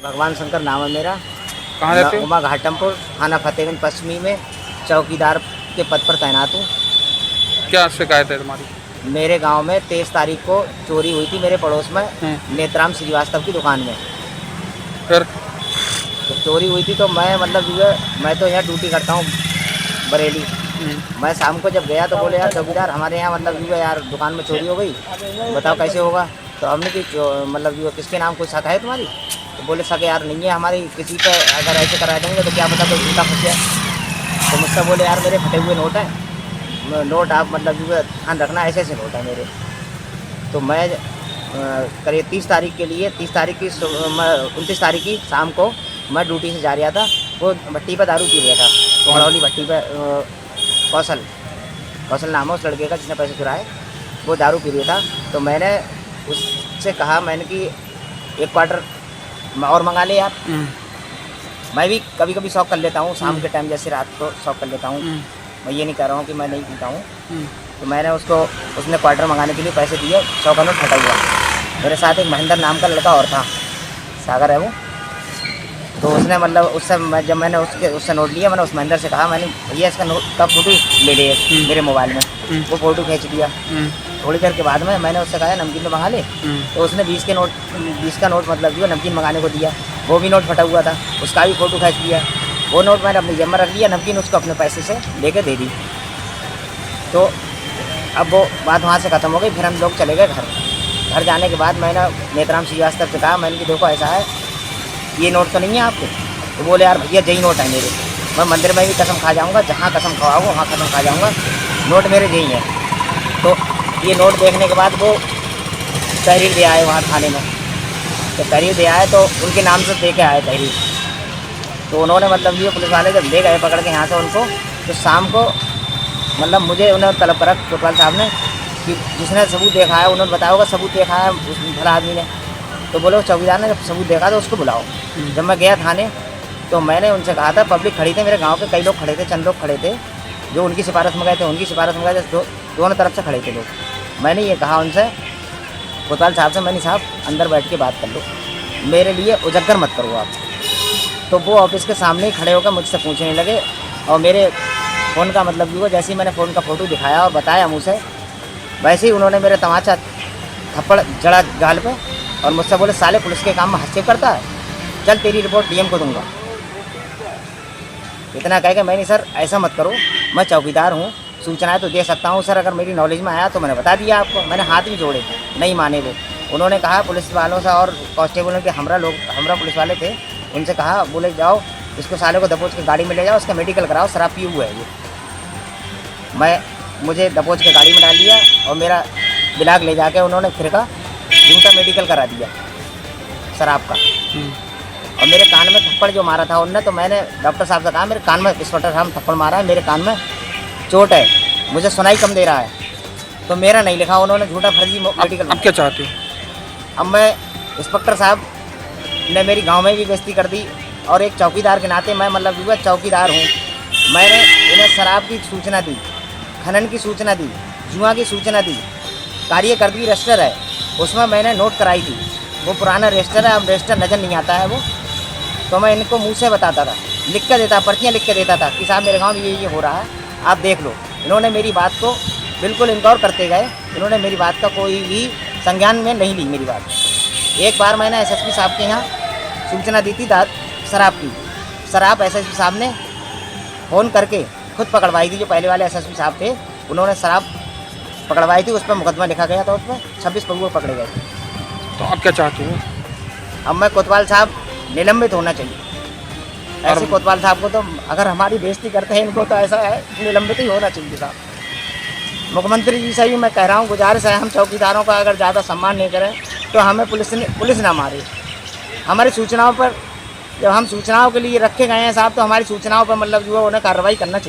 भगवान शंकर नाम है मेरा। कहाँ मैं रहते हो? उमा घाटमपुर थाना फतेहगंज पश्चिमी में चौकीदार के पद पर तैनात हूँ। क्या शिकायत है तुम्हारी? मेरे गांव में 23 तारीख को चोरी हुई थी मेरे पड़ोस में नेत्राम श्रीवास्तव की दुकान में। फिर तो चोरी हुई थी तो मैं मतलब जो है मैं तो यहाँ ड्यूटी करता हूँ बरेली। मैं शाम को जब गया तो बोले यार चौकीदार हमारे यहाँ मतलब जो है यार दुकान में चोरी हो गई, बताओ कैसे होगा। तो हमने कि मतलब जो किसके नाम कोई शक है तुम्हारी? तो बोले शक यार नहीं है हमारी किसी पे, अगर ऐसे करा देंगे तो क्या पता कोई झूठा फंस जाए। तो मुझसे बोले यार मेरे फटे हुए नोट हैं, नोट आप मतलब जो है ध्यान रखना, ऐसे ऐसे नोट है मेरे। तो मैं करीब 30 तारीख के लिए 30 तारीख की 29 तारीख की शाम को मैं ड्यूटी से जा रहा था। वो भट्टी पर दारू पी रहा था, कोहड़ौली भट्टी पर। कौशल नाम है उस लड़के का जिसने पैसे चुराए, वो दारू पी रहा था। तो मैंने उससे कहा मैंने कि एक क्वार्टर और मंगा ले आप। मैं भी कभी कभी शौक कर लेता हूँ, शाम के टाइम जैसे रात को शौक कर लेता हूँ। मैं ये नहीं कह रहा हूँ कि मैं नहीं पीता हूँ। तो मैंने उसने क्वार्टर मंगाने के लिए पैसे दिए, 100 का नोट फटा हुआ। मेरे साथ एक महेंद्र नाम का लड़का और था, सागर है वो। तो उसने मतलब जब मैंने उससे नोट लिया, मैंने उस महेंद्र से कहा मैंने भैया इसका नोट का फ़ोटो ले लिए मेरे मोबाइल में। वो फ़ोटो खींच दिया। थोड़ी देर के बाद में मैंने उससे कहा नमकीन तो मंगा ले। तो उसने 20 का नोट मतलब जो नमकीन मंगाने को दिया, वो भी नोट फटा हुआ था, उसका भी फ़ोटो खींच दिया। वो नोट मैंने अपनी जेब में रख लिया, नमकीन उसको अपने पैसे से लेके दे दी। तो अब वो बात वहाँ से ख़त्म हो गई। फिर हम लोग चले गए घर जाने के बाद मैंने नेत्राम श्रीवास्तव से कहा मैंने कि देखो ऐसा है, ये नोट तो नहीं है आपके? तो बोले यार भैया यही नोट है मेरे। मैं मंदिर में भी कसम खा जाऊँगा, जहाँ कसम खाओगे वहाँ कसम खा जाऊँगा, नोट मेरे यही है। तो ये नोट देखने के बाद वो तहरीर दे आए वहाँ थाने में। तो तहरीर दे आए तो उनके नाम से दे के आए तहरीर। तो उन्होंने मतलब ये पुलिस वाले जब ले गए पकड़ के यहाँ से उनको, तो शाम को मतलब मुझे उन्होंने तलब करा कोतवाल साहब ने कि जिसने सबूत देखा है, उन्होंने बताया होगा सबूत देखा है उस भला आदमी ने। तो बोले चौकीदार ने जब सबूत देखा तो उसको बुलाओ। जब मैं गया थाने तो मैंने उनसे कहा था, पब्लिक खड़ी थे मेरे गांव के, कई लोग खड़े थे, चंद लोग खड़े थे जो उनकी सिफारिश में गए थे, उनकी सिफारिश में गए थे, दोनों तरफ से खड़े थे लोग। मैंने ये कहा उनसे कोतवाल साहब से, मैंने साहब अंदर बैठ के बात कर लो, मेरे लिए उजागर मत करो आप। तो वो ऑफिस के सामने ही खड़े होकर मुझसे पूछने लगे और मेरे फ़ोन का मतलब जो जैसे ही मैंने फ़ोन का फ़ोटो दिखाया और बताया मुँह से, वैसे ही उन्होंने मेरे तमाचा थप्पड़ जड़ा गाल पे और मुझसे बोले साले पुलिस के काम में हस्तक्षेप करता है, चल तेरी रिपोर्ट डीएम को दूंगा। इतना कह के मैंने सर ऐसा मत करो, मैं चौकीदार हूँ, सूचनाएं तो दे सकता हूँ सर, अगर मेरी नॉलेज में आया तो मैंने बता दिया आपको। मैंने हाथ भी जोड़े, नहीं माने वो। उन्होंने कहा पुलिस वालों से और कांस्टेबल के हमरा पुलिस वाले थे, उनसे कहा बोले जाओ इसको साले को दबोच के गाड़ी में ले जाओ, उसका मेडिकल कराओ, शराब पी हुआ है ये। मुझे दबोच के गाड़ी में डाल दिया और मेरा बिलाग ले जाके उन्होंने फिर का जिनका मेडिकल करा दिया शराब का। और मेरे कान में थप्पड़ जो मारा था उनने, तो मैंने डॉक्टर साहब से कहा मेरे कान में इंस्पेक्टर साहब थप्पड़ मारा है, मेरे कान में चोट है, मुझे सुनाई कम दे रहा है। तो मेरा नहीं लिखा उन्होंने, झूठा फर्जी मेडिकल। अब क्या चाहते हो? अब मैं इंस्पेक्टर साहब ने मेरी गांव में भी बेइज्जती कर दी और एक चौकीदार के नाते मैं मतलब जो चौकीदार हूँ, मैंने इन्हें शराब की सूचना दी, खनन की सूचना दी, जुआ की सूचना दी, कार्यकर्ता रजिस्टर है उसमें मैंने नोट कराई थी, वो पुराना रजिस्टर है, अब रजिस्टर नज़र नहीं आता है वो। तो मैं इनको मुँह से बताता था, लिख कर देता, पर्चियाँ लिख के देता था कि साहब मेरे गाँव में ये हो रहा है, आप देख लो। इन्होंने मेरी बात को बिल्कुल इनकार करते गए, इन्होंने मेरी बात का कोई भी संज्ञान में नहीं ली मेरी बात। एक बार मैंने एसएसपी साहब के यहाँ सूचना दी थी शराब की, शराब एसएसपी साहब ने फ़ोन करके खुद पकड़वाई थी, जो पहले वाले एसएसपी साहब थे उन्होंने शराब पकड़वाई थी, उस पर मुकदमा लिखा गया था, उस पर 26 पगुए पकड़े गए थे। तो अब क्या चाहते हो? अब मैं कोतवाल साहब निलंबित होना चाहिए। ऐसे कोतवाल साहब को तो अगर हमारी बेइज्जती करते हैं इनको तो ऐसा है निलंबित ही होना चाहिए साहब। मुख्यमंत्री जी से ही मैं कह रहा हूँ, गुजारिश है हम चौकीदारों का अगर ज़्यादा सम्मान नहीं करें तो हमें पुलिस ना मारे। हमारी सूचनाओं पर जब हम सूचनाओं के लिए रखे गए हैं साहब, तो हमारी सूचनाओं पर मतलब जो है उन्हें कार्रवाई करना चाहिए।